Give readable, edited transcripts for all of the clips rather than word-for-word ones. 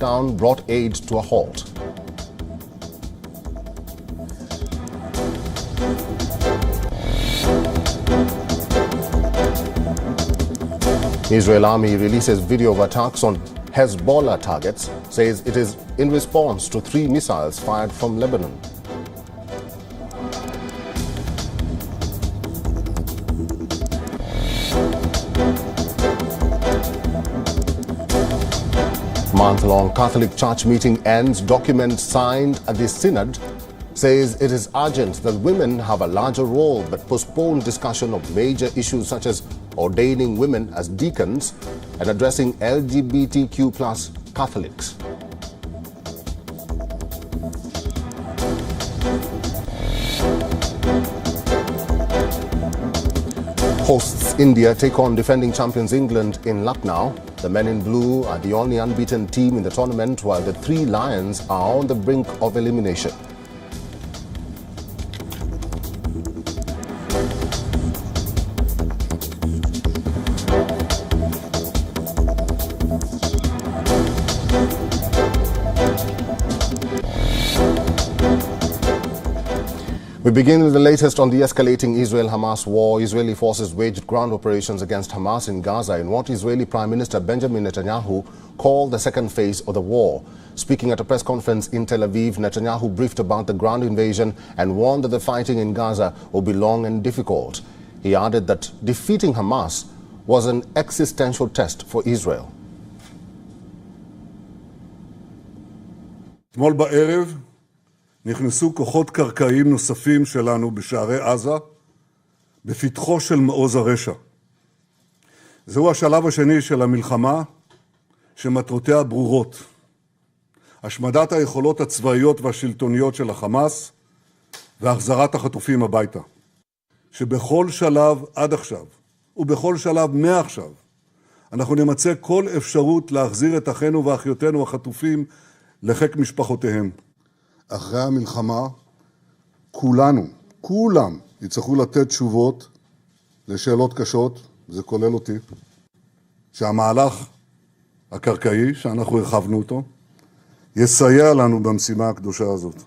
Down brought aid to a halt. Israel Army releases video of attacks on Hezbollah targets, says it is in response to 3 missiles fired from Lebanon. Month-long Catholic Church meeting ends. Document signed at the Synod says it is urgent that women have a larger role, but postponed discussion of major issues such as ordaining women as deacons and addressing LGBTQ+ Catholics. Hosts India take on defending champions England in Lucknow. The men in blue are the only unbeaten team in the tournament, while the 3 Lions are on the brink of elimination. We begin with the latest on the escalating Israel-Hamas war. Israeli forces waged ground operations against Hamas in Gaza in what Israeli Prime Minister Benjamin Netanyahu called the second phase of the war. Speaking at a press conference in Tel Aviv, Netanyahu briefed about the ground invasion and warned that the fighting in Gaza will be long and difficult. He added that defeating Hamas was an existential test for Israel. אתמול בערב נכנסו כוחות קרקעיים נוספים שלנו בשערי עזה, בפתחו של מעוז הרשע. זהו השלב השני של המלחמה, שמטרותיה ברורות. השמדת היכולות הצבאיות והשלטוניות של החמאס, והחזרת החטופים הביתה. שבכל שלב עד עכשיו, ובכל שלב מעכשיו, אנחנו נמצא כל אפשרות להחזיר את אחינו ואחיותינו החטופים לחיק משפחותיהם. אחרי המלחמה, כולם יצטרכו לתת תשובות לשאלות קשות, זה כולל אותי, שהמהלך הקרקעי, שאנחנו הרחבנו אותו, יסייע לנו במשימה הקדושה הזאת.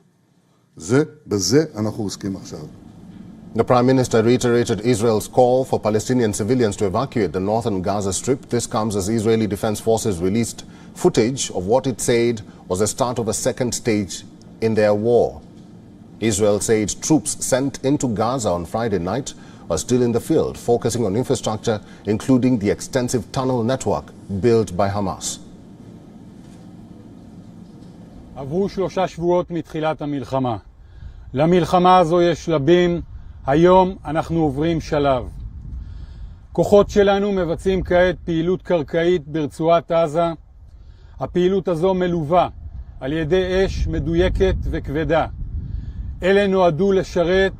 בזה אנחנו עוסקים עכשיו. The Prime Minister reiterated Israel's call for Palestinian civilians to evacuate the northern Gaza Strip. This comes as Israeli Defense Forces released footage of what it said was the start of a second stage in their war. Israel said troops sent into Gaza on Friday night are still in the field, focusing on infrastructure, including the extensive tunnel network built by Hamas. עברו 3 שבועות מתחילת המלחמה. למלחמה הזו יש שלבים. היום אנחנו עוברים שלב. כוחות שלנו מבצעים כעת פעילות קרקעית ברצועת עזה. הפעילות הזו מלווה על ידי אש מדויקת וכבדה. אלה נועדו לשרת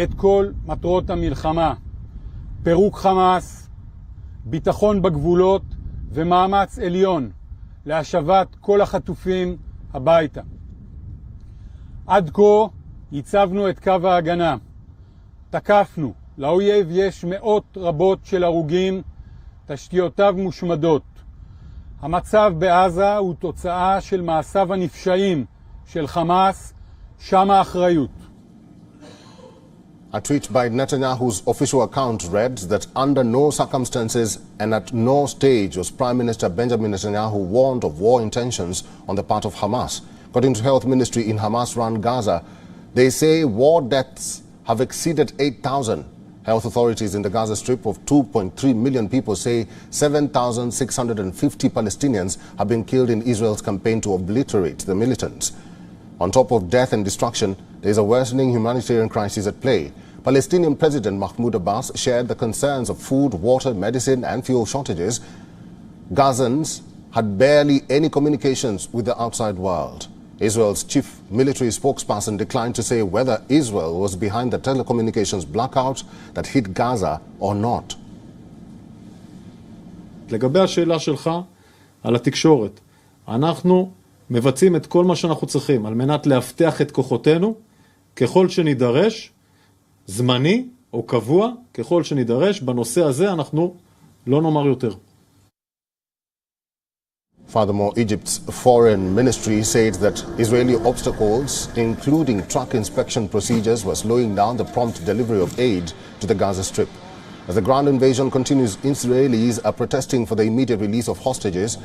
את כל מטרות המלחמה. פירוק חמאס, ביטחון בגבולות ומאמץ עליון להשבת כל החטופים הביתה. עד כה ייצבנו את קו ההגנה. תקפנו. לאויב יש מאות רבות של הרוגים, תשתיותיו מושמדות. המצב בעזה הוא תוצאה של מעשיו הנפשעים של חמאס, שם האחריות. A tweet by Netanyahu's official account read that under no circumstances and at no stage was Prime Minister Benjamin Netanyahu warned of war intentions on the part of Hamas. According to Health Ministry in Hamas-run Gaza, they say war deaths have exceeded 8,000. Health authorities in the Gaza Strip of 2.3 million people say 7,650 Palestinians have been killed in Israel's campaign to obliterate the militants. On top of death and destruction, there is a worsening humanitarian crisis at play. Palestinian President Mahmoud Abbas shared the concerns of food, water, medicine and fuel shortages. Gazans had barely any communications with the outside world. Israel's chief military spokesperson declined to say whether Israel was behind the telecommunications blackout that hit Gaza or not. לגבי השאלה שלך על התקשורת, אנחנו מבצעים את כל מה שאנחנו צריכים על מנת להבטיח את כוחותינו ככל שנידרש, זמני או קבוע, ככל שנידרש. בנושא הזה אנחנו לא נאמר יותר. Furthermore, Egypt's foreign ministry said that Israeli obstacles, including truck inspection procedures, were slowing down the prompt delivery of aid to the Gaza Strip. As the ground invasion continues, Israelis are protesting for the immediate release of hostages.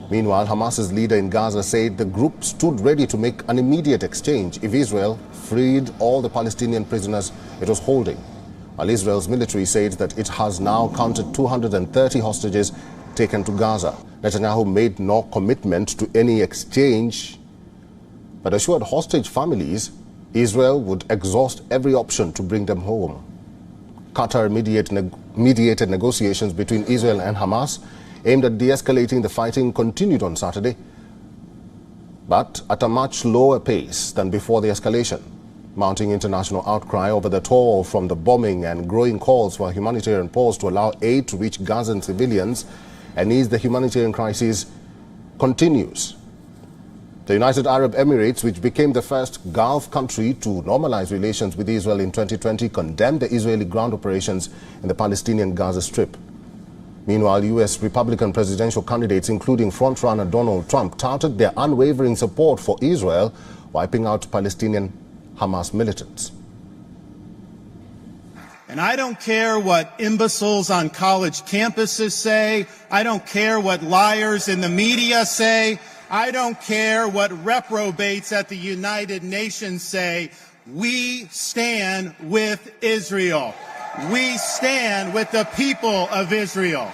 Meanwhile, Hamas's leader in Gaza said the group stood ready to make an immediate exchange if Israel freed all the Palestinian prisoners it was holding. While Israel's military said that it has now counted 230 hostages taken to Gaza. Netanyahu made no commitment to any exchange, but assured hostage families Israel would exhaust every option to bring them home. Qatar mediated negotiations between Israel and Hamas aimed at de-escalating the fighting continued on Saturday, but at a much lower pace than before the escalation. Mounting international outcry over the toll from the bombing and growing calls for a humanitarian pause to allow aid to reach Gazan civilians and ease the humanitarian crisis continues. The United Arab Emirates, which became the first Gulf country to normalize relations with Israel in 2020, condemned the Israeli ground operations in the Palestinian Gaza Strip. Meanwhile, U.S. Republican presidential candidates, including frontrunner Donald Trump, touted their unwavering support for Israel, wiping out Palestinian Hamas militants. And I don't care what imbeciles on college campuses say. I don't care what liars in the media say. I don't care what reprobates at the United Nations say. We stand with Israel. We stand with the people of Israel.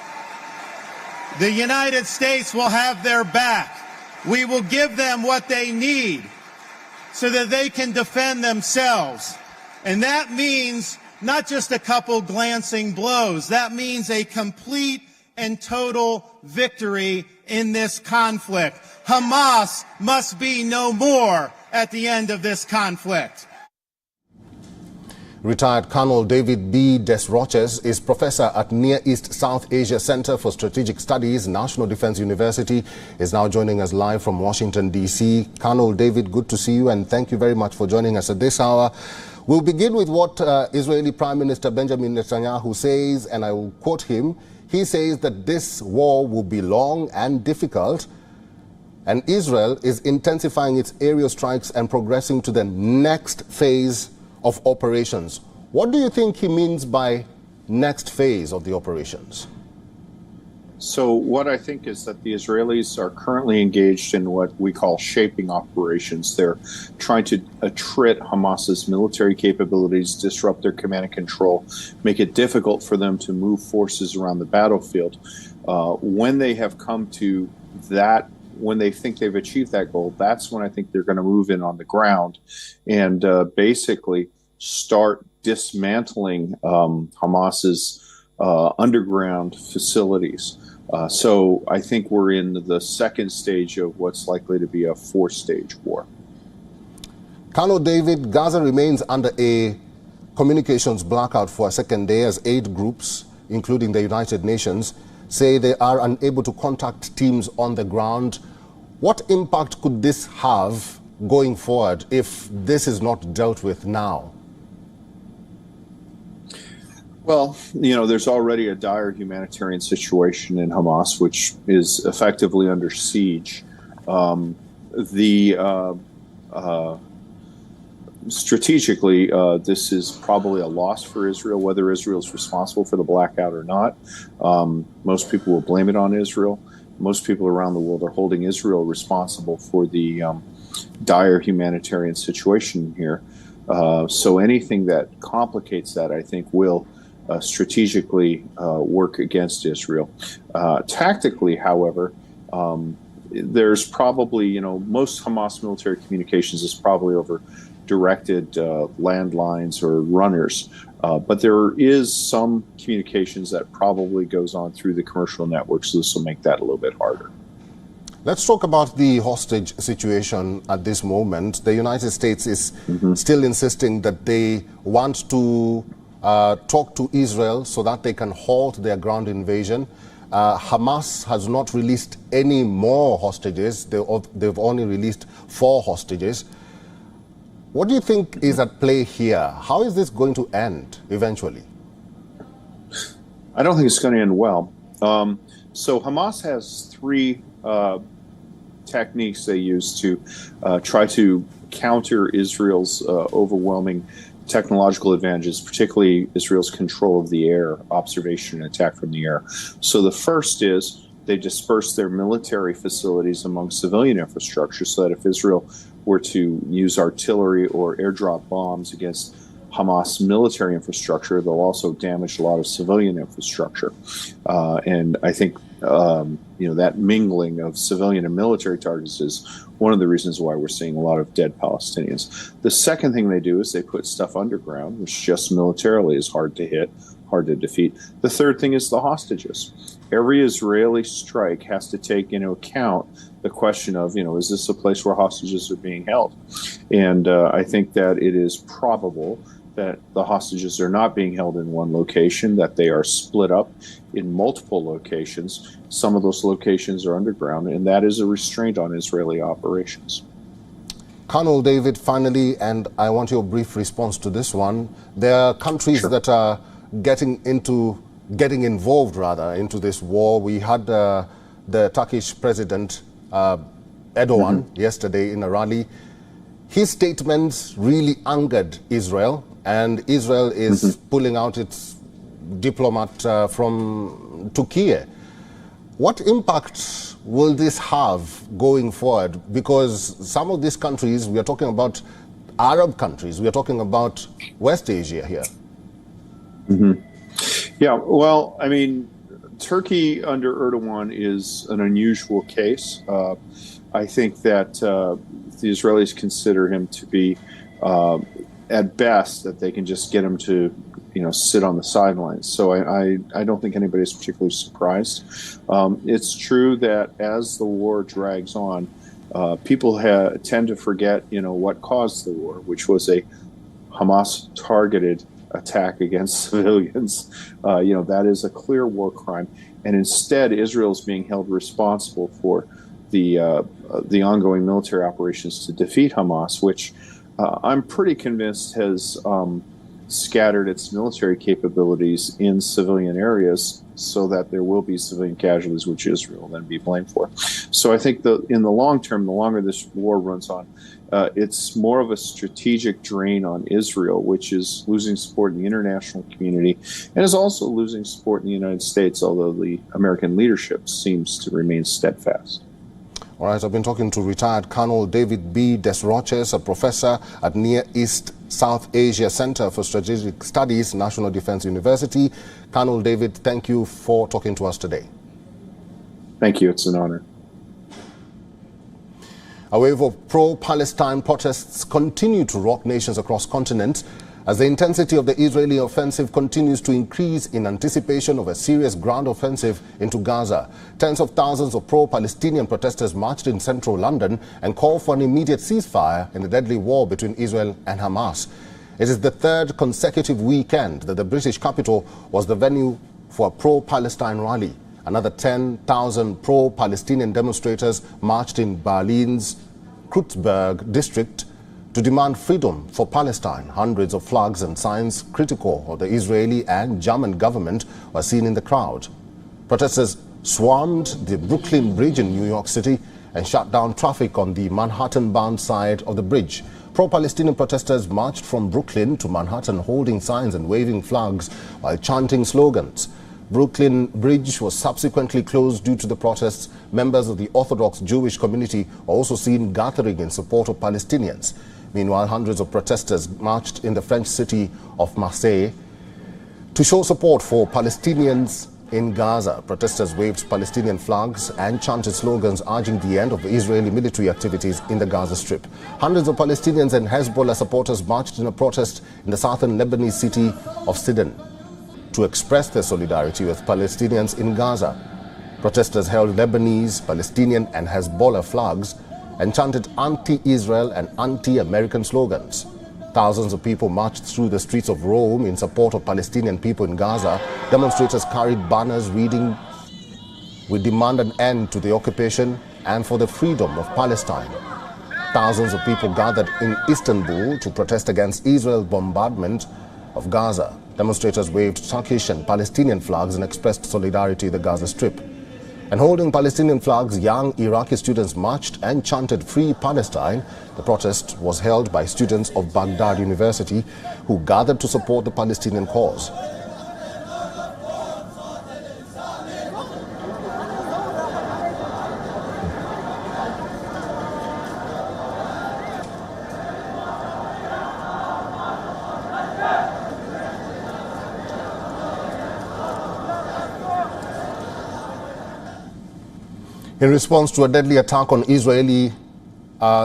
The United States will have their back. We will give them what they need so that they can defend themselves. And that means not just a couple glancing blows. That means a complete and total victory in this conflict. Hamas must be no more at the end of this conflict. Retired Colonel David B. Desroches is professor at Near East South Asia Center for Strategic Studies, National Defense University, is now joining us live from Washington, D.C. Colonel David, good to see you, and thank you very much for joining us at this hour. We'll begin with what Israeli Prime Minister Benjamin Netanyahu says, and I will quote him. He says that this war will be long and difficult, and Israel is intensifying its aerial strikes and progressing to the next phase of operations. What do you think he means by next phase of the operations? So what I think is that the Israelis are currently engaged in what we call shaping operations. They're trying to attrit Hamas's military capabilities, disrupt their command and control, make it difficult for them to move forces around the battlefield. When they have come to that, when they think they've achieved that goal, that's when I think they're going to move in on the ground and basically start dismantling Hamas's underground facilities. So I think we're in the second stage of what's likely to be a four-stage war. Colonel David, Gaza remains under a communications blackout for a second day as aid groups, including the United Nations, say they are unable to contact teams on the ground. What impact could this have going forward if this is not dealt with now? Well, you know, there's already a dire humanitarian situation in Hamas, which is effectively under siege. Strategically, this is probably a loss for Israel, whether Israel is responsible for the blackout or not. Most people will blame it on Israel. Most people around the world are holding Israel responsible for the dire humanitarian situation here. So anything that complicates that, I think, will strategically work against Israel. Tactically, however, there's probably, you know, most Hamas military communications is probably over directed landlines or runners. But there is some communications that probably goes on through the commercial network, so this will make that a little bit harder. Let's talk about the hostage situation at this moment. The United States is still insisting that they want to talk to Israel so that they can halt their ground invasion. Hamas has not released any more hostages. They've only released 4 hostages. What do you think is at play here? How is this going to end eventually? I don't think it's going to end well. So Hamas has 3 techniques they use to try to counter Israel's overwhelming technological advantages, particularly Israel's control of the air, observation and attack from the air. So the first is they disperse their military facilities among civilian infrastructure so that if Israel were to use artillery or airdrop bombs against Hamas military infrastructure, they'll also damage a lot of civilian infrastructure. And I think that mingling of civilian and military targets is one of the reasons why we're seeing a lot of dead Palestinians. The second thing they do is they put stuff underground, which just militarily is hard to hit, hard to defeat. The third thing is the hostages. Every Israeli strike has to take into account the question of, is this a place where hostages are being held? And I think that it is probable that the hostages are not being held in one location, that they are split up in multiple locations. Some of those locations are underground, and that is a restraint on Israeli operations. Colonel David, finally, and I want your brief response to this one. There are countries that are getting involved into this war. We had the Turkish President Erdogan yesterday in a rally. His statements really angered Israel, and Israel is pulling out its diplomat from Turkey. What impact will this have going forward? Because some of these countries, we are talking about Arab countries, we are talking about West Asia here. Yeah, well, I mean, Turkey under Erdogan is an unusual case. I think that the Israelis consider him to be, at best, that they can just get him to, sit on the sidelines. So I don't think anybody is particularly surprised. It's true that as the war drags on, people tend to forget, what caused the war, which was a Hamas-targeted attack against civilians. That is a clear war crime. And instead, Israel is being held responsible for the ongoing military operations to defeat Hamas, which I'm pretty convinced has scattered its military capabilities in civilian areas so that there will be civilian casualties, which Israel will then be blamed for. So I think in the long term, the longer this war runs on, it's more of a strategic drain on Israel, which is losing support in the international community and is also losing support in the United States, although the American leadership seems to remain steadfast. All right, I've been talking to retired Colonel David B. Desroches, a professor at Near East South Asia Center for Strategic Studies, National Defense University. Colonel David, thank you for talking to us today. Thank you. It's an honor. A wave of pro-Palestine protests continue to rock nations across continents as the intensity of the Israeli offensive continues to increase in anticipation of a serious ground offensive into Gaza. Tens of thousands of pro-Palestinian protesters marched in central London and called for an immediate ceasefire in the deadly war between Israel and Hamas. It is the third consecutive weekend that the British capital was the venue for a pro-Palestine rally. Another 10,000 pro-Palestinian demonstrators marched in Berlin's Kreuzberg district to demand freedom for Palestine. Hundreds of flags and signs critical of the Israeli and German government were seen in the crowd. Protesters swarmed the Brooklyn Bridge in New York City and shut down traffic on the Manhattan-bound side of the bridge. Pro-Palestinian protesters marched from Brooklyn to Manhattan holding signs and waving flags while chanting slogans. Brooklyn Bridge was subsequently closed due to the protests. Members of the Orthodox Jewish community were also seen gathering in support of Palestinians. Meanwhile, hundreds of protesters marched in the French city of Marseille to show support for Palestinians in Gaza. Protesters waved Palestinian flags and chanted slogans urging the end of the Israeli military activities in the Gaza Strip. Hundreds of Palestinians and Hezbollah supporters marched in a protest in the southern Lebanese city of Sidon to express their solidarity with Palestinians in Gaza. Protesters held Lebanese, Palestinian and Hezbollah flags and chanted anti-Israel and anti-American slogans. Thousands of people marched through the streets of Rome in support of Palestinian people in Gaza. Demonstrators carried banners reading, "We demand an end to the occupation and for the freedom of Palestine." Thousands of people gathered in Istanbul to protest against Israel's bombardment of Gaza. Demonstrators waved Turkish and Palestinian flags and expressed solidarity in the Gaza Strip. And holding Palestinian flags, young Iraqi students marched and chanted "Free Palestine." The protest was held by students of Baghdad University who gathered to support the Palestinian cause. In response to a deadly attack on Israeli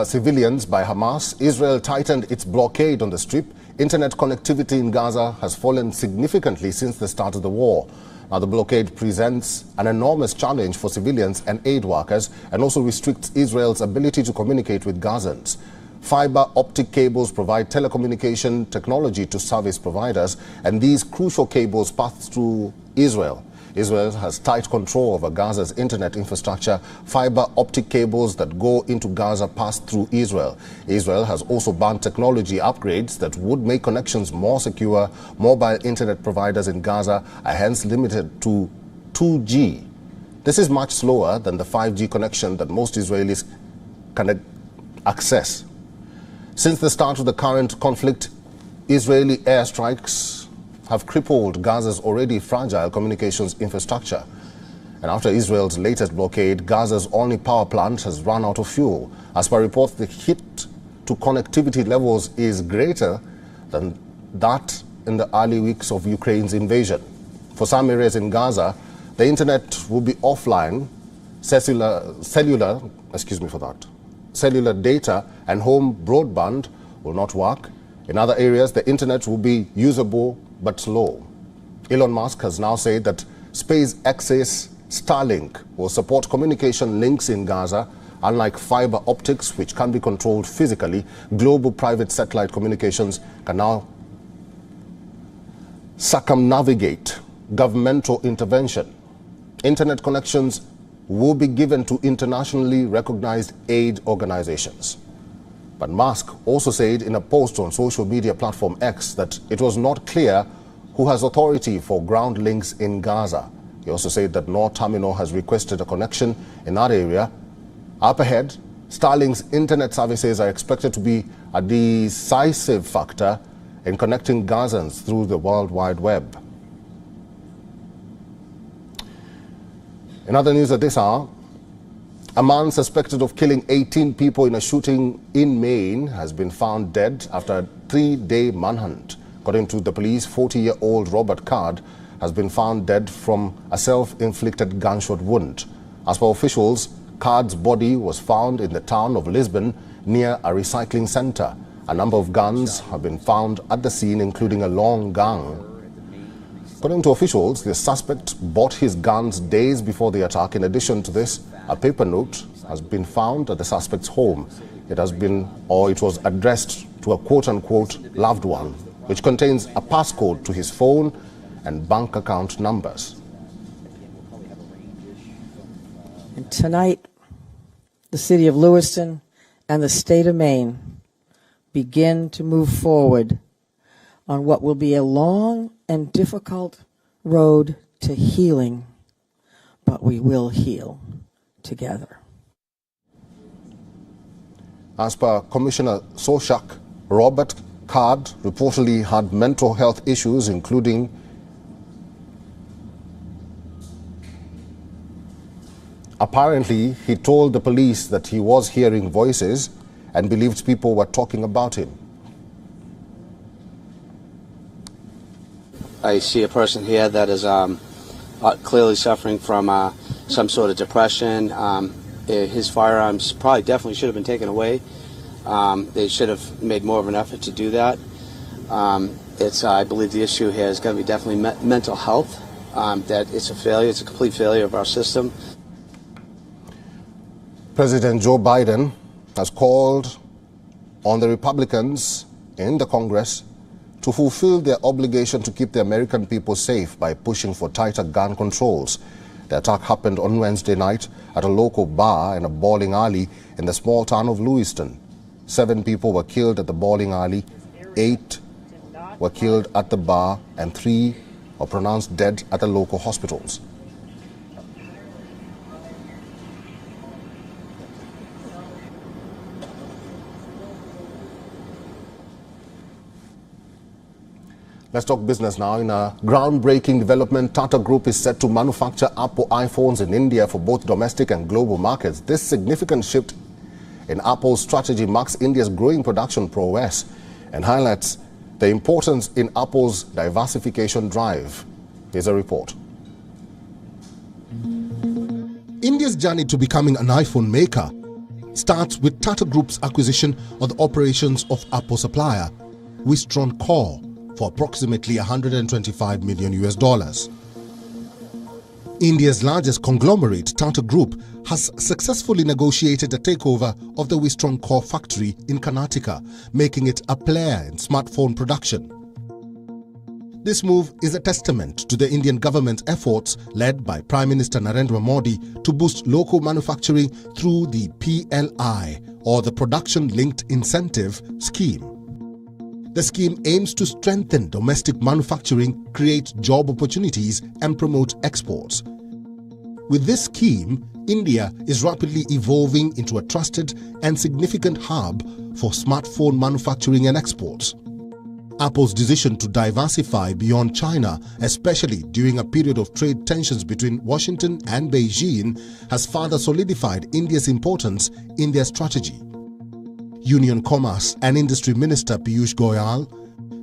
civilians by Hamas, Israel tightened its blockade on the Strip. Internet connectivity in Gaza has fallen significantly since the start of the war. Now, the blockade presents an enormous challenge for civilians and aid workers and also restricts Israel's ability to communicate with Gazans. Fiber optic cables provide telecommunication technology to service providers, and these crucial cables pass through Israel. Israel has tight control over Gaza's internet infrastructure. Fiber optic cables that go into Gaza pass through Israel. Israel has also banned technology upgrades that would make connections more secure. Mobile internet providers in Gaza are hence limited to 2G. This is much slower than the 5G connection that most Israelis can access. Since the start of the current conflict, Israeli airstrikes have crippled Gaza's already fragile communications infrastructure. And after Israel's latest blockade, Gaza's only power plant has run out of fuel. As per reports, the hit to connectivity levels is greater than that in the early weeks of Ukraine's invasion. For some areas in Gaza, the internet will be offline, cellular data and home broadband will not work. In other areas, the internet will be usable but slow. Elon Musk has now said that SpaceX's Starlink will support communication links in Gaza. Unlike fiber optics, which can be controlled physically, global private satellite communications can now circumnavigate governmental intervention. Internet connections will be given to internationally recognized aid organizations. But Musk also said in a post on social media platform X that it was not clear who has authority for ground links in Gaza. He also said that no terminal has requested a connection in that area. Up ahead, Starlink's internet services are expected to be a decisive factor in connecting Gazans through the World Wide Web. In other news at this hour, a man suspected of killing 18 people in a shooting in Maine has been found dead after a 3-day manhunt. According to the police, 40-year-old Robert Card has been found dead from a self-inflicted gunshot wound. As per officials, Card's body was found in the town of Lisbon near a recycling center. A number of guns have been found at the scene, including a long gun. According to officials, the suspect bought his guns days before the attack. In addition to this, a paper note has been found at the suspect's home. It was addressed to a quote-unquote loved one, which contains a passcode to his phone and bank account numbers. And tonight, the city of Lewiston and the state of Maine begin to move forward on what will be a long and difficult road to healing, but we will heal together. As per Commissioner Soshak, Robert Card reportedly had mental health issues, including apparently he told the police that he was hearing voices and believed people were talking about him. I see a person here that is clearly suffering from some sort of depression. His firearms probably definitely should have been taken away. They should have made more of an effort to do that. I believe the issue here is going to be definitely mental health, that it's a failure, it's a complete failure of our system. President Joe Biden has called on the Republicans in the Congress to fulfill their obligation to keep the American people safe by pushing for tighter gun controls. The attack happened on Wednesday night at a local bar in a bowling alley in the small town of Lewiston. 7 people were killed at the bowling alley, 8 were killed at the bar, and 3 were pronounced dead at the local hospitals. Let's talk business now. In a groundbreaking development, Tata Group is set to manufacture Apple iPhones in India for both domestic and global markets. This significant shift in Apple's strategy marks India's growing production prowess and highlights the importance in Apple's diversification drive. Here's a report. India's journey to becoming an iPhone maker starts with Tata Group's acquisition of the operations of Apple supplier Wistron Core for approximately $125 million. India's largest conglomerate, Tata Group, has successfully negotiated a takeover of the Wistron Core factory in Karnataka, making it a player in smartphone production. This move is a testament to the Indian government's efforts, led by Prime Minister Narendra Modi, to boost local manufacturing through the PLI, or the Production Linked Incentive scheme. The scheme aims to strengthen domestic manufacturing, create job opportunities, and promote exports. With this scheme, India is rapidly evolving into a trusted and significant hub for smartphone manufacturing and exports. Apple's decision to diversify beyond China, especially during a period of trade tensions between Washington and Beijing, has further solidified India's importance in their strategy. Union Commerce and Industry Minister Piyush Goyal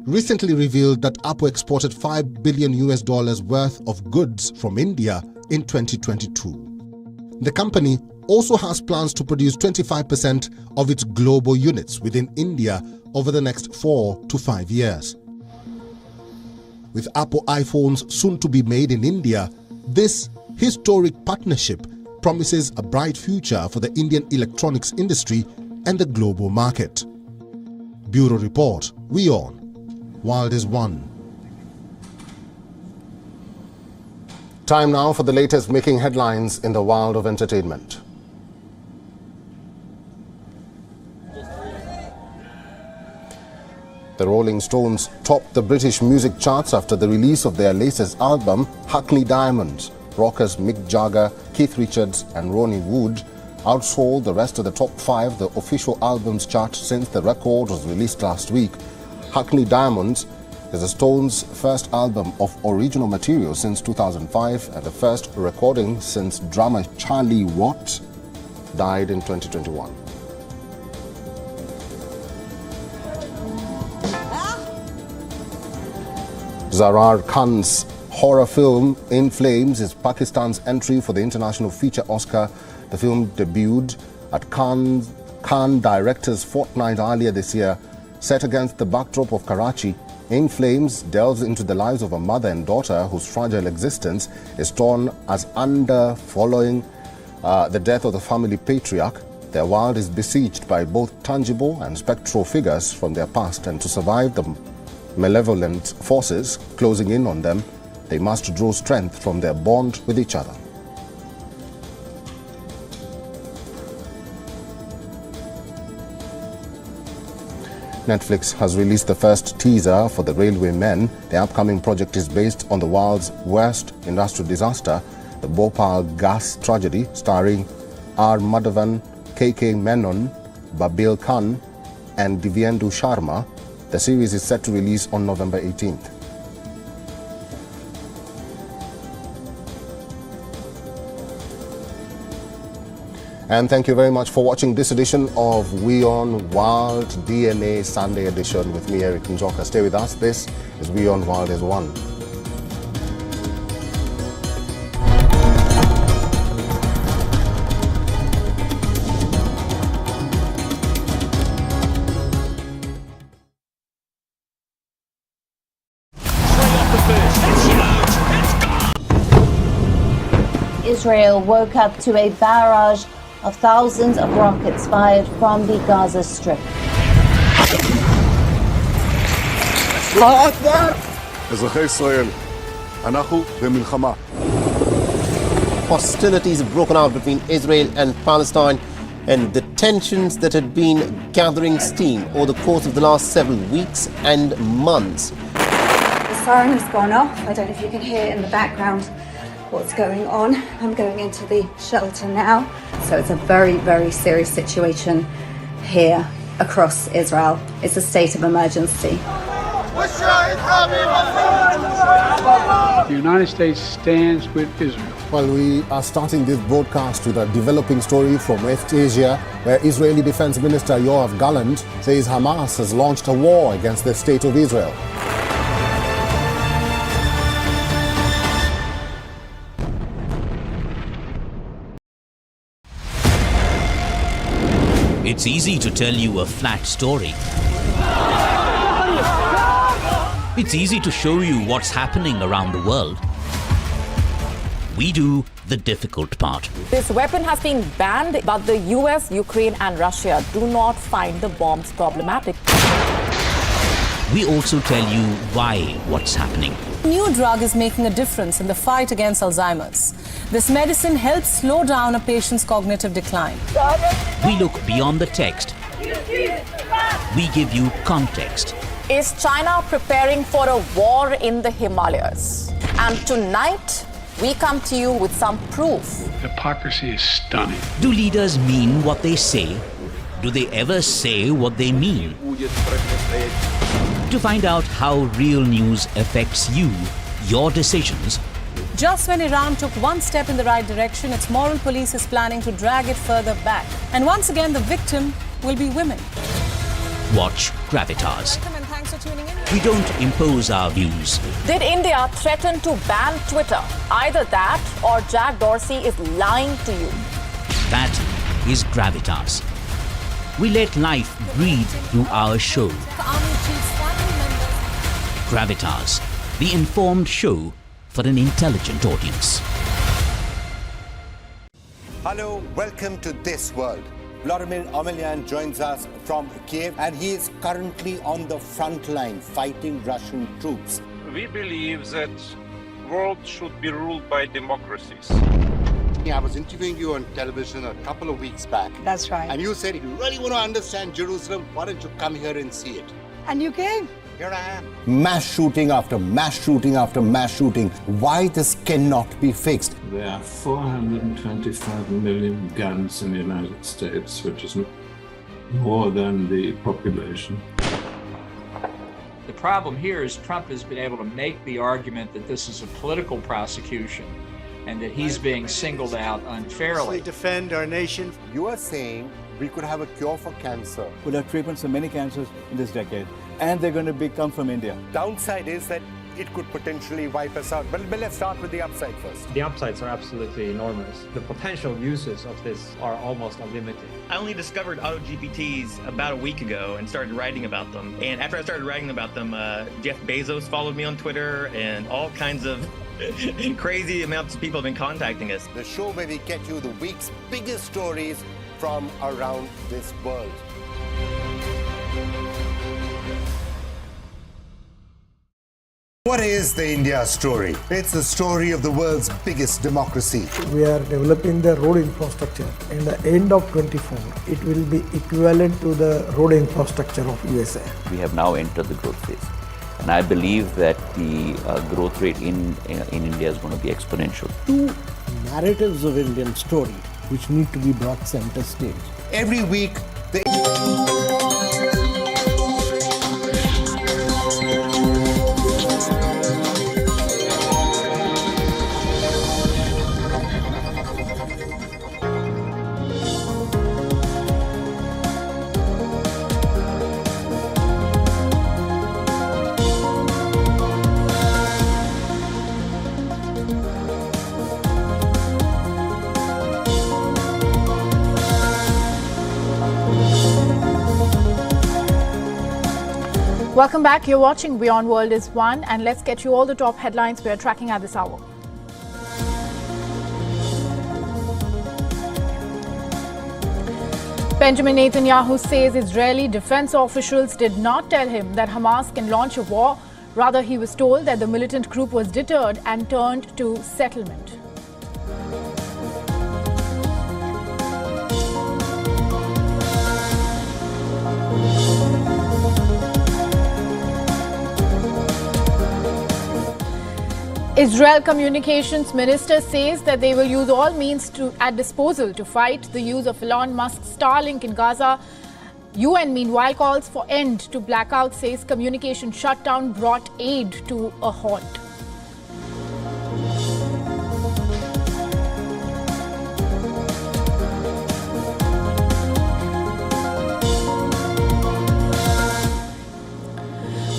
recently revealed that Apple exported $5 billion worth of goods from India in 2022. The company also has plans to produce 25% of its global units within India over the next 4 to 5 years. With Apple iPhones soon to be made in India, this historic partnership promises a bright future for the Indian electronics industry and the global market. Bureau Report, WION, World is One. Time now for the latest making headlines in the world of entertainment. The Rolling Stones topped the British music charts after the release of their latest album, Hackney Diamonds. Rockers Mick Jagger, Keith Richards and Ronnie Wood outsold the rest of the top 5 the official albums chart since the record was released last week. Hackney Diamonds is the Stones' first album of original material since 2005 and the first recording since drummer Charlie Watts died in 2021. Zarar Khan's horror film In Flames is Pakistan's entry for the International Feature Oscar. The film debuted at Cannes Directors Fortnight earlier this year. Set against the backdrop of Karachi, In Flames delves into the lives of a mother and daughter whose fragile existence is torn asunder following the death of the family patriarch. Their world is besieged by both tangible and spectral figures from their past, and to survive the malevolent forces closing in on them, they must draw strength from their bond with each other. Netflix has released the first teaser for The Railway Men. The upcoming project is based on the world's worst industrial disaster, the Bhopal gas tragedy, starring R. Madhavan, K.K. Menon, Babil Khan and Divyendu Sharma. The series is set to release on November 18th. And thank you very much for watching this edition of WION World DNA Sunday edition with me, Eric Njoka. Stay with us. This is WION World is One. Israel woke up to a barrage of thousands of rockets fired from the Gaza Strip. אזרחי ישראל, אנחנו במלחמה. Hostilities have broken out between Israel and Palestine, and the tensions that had been gathering steam over the course of the last several weeks and months. The siren has gone off. I don't know if you can hear in the background what's going on. I'm going into the shelter now. So it's a very, very serious situation here across Israel. It's a state of emergency. What's your The United States stands with Israel. Well, we are starting this broadcast with a developing story from West Asia, where Israeli Defense Minister Yoav Gallant says Hamas has launched a war against the state of Israel. It's easy to tell you a flat story. It's easy to show you what's happening around the world. We do the difficult part. This weapon has been banned, but the US, Ukraine and Russia do not find the bombs problematic. We also tell you why what's happening. A new drug is making a difference in the fight against Alzheimer's. This medicine helps slow down a patient's cognitive decline. We look beyond the text. We give you context. Is China preparing for a war in the Himalayas? And tonight, we come to you with some proof. Hypocrisy is stunning. Do leaders mean what they say? Do they ever say what they mean? To find out how real news affects you, your decisions. Just when Iran took one step in the right direction, its moral police is planning to drag it further back. And once again, the victim will be women. Watch Gravitas. Welcome and thanks for tuning in. We don't impose our views. Did India threaten to ban Twitter? Either that or Jack Dorsey is lying to you. That is Gravitas. We let life breathe through our show. Gravitas, the informed show for an intelligent audience. Hello, welcome to This World. Vladimir Amelyan joins us from Kiev, and he is currently on the front line fighting Russian troops. We believe that the world should be ruled by democracies. I was interviewing you on television a couple of weeks back. That's right. And you said, if you really want to understand Jerusalem, why don't you come here and see it? And you came. Here I am. Mass shooting after mass shooting after mass shooting. Why this cannot be fixed? There are 425 million guns in the United States, which is more than the population. The problem here is Trump has been able to make the argument that this is a political prosecution and that he's being singled out unfairly. Defend our nation. You are saying we could have a cure for cancer. We'll have treatments for many cancers in this decade, and they're going to come from India. Downside is that it could potentially wipe us out. But let's start with the upside first. The upsides are absolutely enormous. The potential uses of this are almost unlimited. I only discovered AutoGPTs about a week ago and started writing about them. And after I started writing about them, Jeff Bezos followed me on Twitter, and all kinds of crazy amounts of people have been contacting us. The show where we get you the week's biggest stories from around this world. What is the India story? It's the story of the world's biggest democracy. We are developing the road infrastructure. In the end of 24, it will be equivalent to the road infrastructure of USA. We have now entered the growth phase. And I believe that the growth rate in India is going to be exponential. Two narratives of Indian story which need to be brought center stage. Every week, Welcome back. You're watching WION World is One, and let's get you all the top headlines we are tracking at this hour. Benjamin Netanyahu says Israeli defense officials did not tell him that Hamas can launch a war. Rather, he was told that the militant group was deterred and turned to settlement. Israel Communications Minister says that they will use all means at disposal to fight the use of Elon Musk's Starlink in Gaza. UN meanwhile calls for end to blackout, says communication shutdown brought aid to a halt.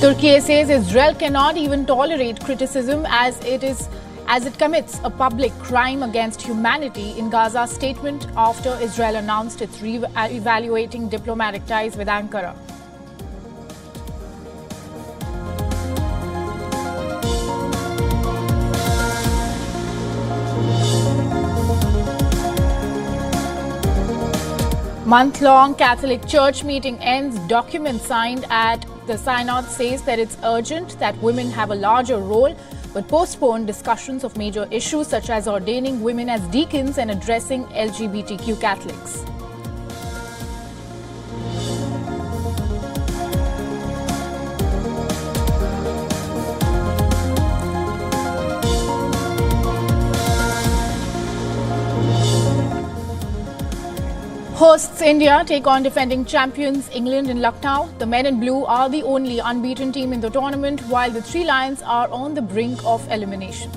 Turkey says Israel cannot even tolerate criticism as it commits a public crime against humanity in Gaza. Statement after Israel announced it's evaluating diplomatic ties with Ankara. Month-long Catholic Church meeting ends. Document signed at the Synod says that it's urgent that women have a larger role, but postponed discussions of major issues such as ordaining women as deacons and addressing LGBTQ Catholics. Hosts India take on defending champions England in Lucknow. The men in blue are the only unbeaten team in the tournament, while the Three Lions are on the brink of elimination.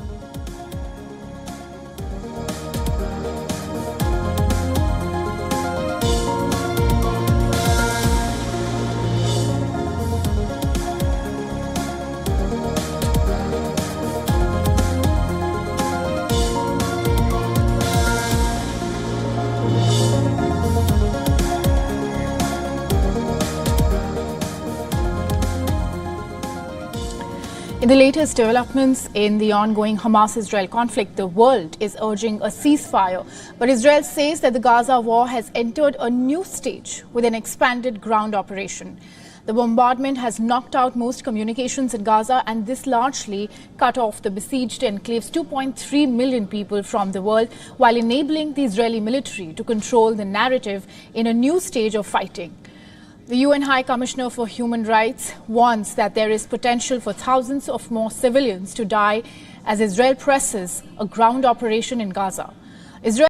In the latest developments in the ongoing Hamas-Israel conflict, the world is urging a ceasefire. But Israel says that the Gaza war has entered a new stage with an expanded ground operation. The bombardment has knocked out most communications in Gaza, and this largely cut off the besieged enclave's 2.3 million people from the world, while enabling the Israeli military to control the narrative in a new stage of fighting. The UN High Commissioner for Human Rights warns that there is potential for thousands of more civilians to die as Israel presses a ground operation in Gaza. Israel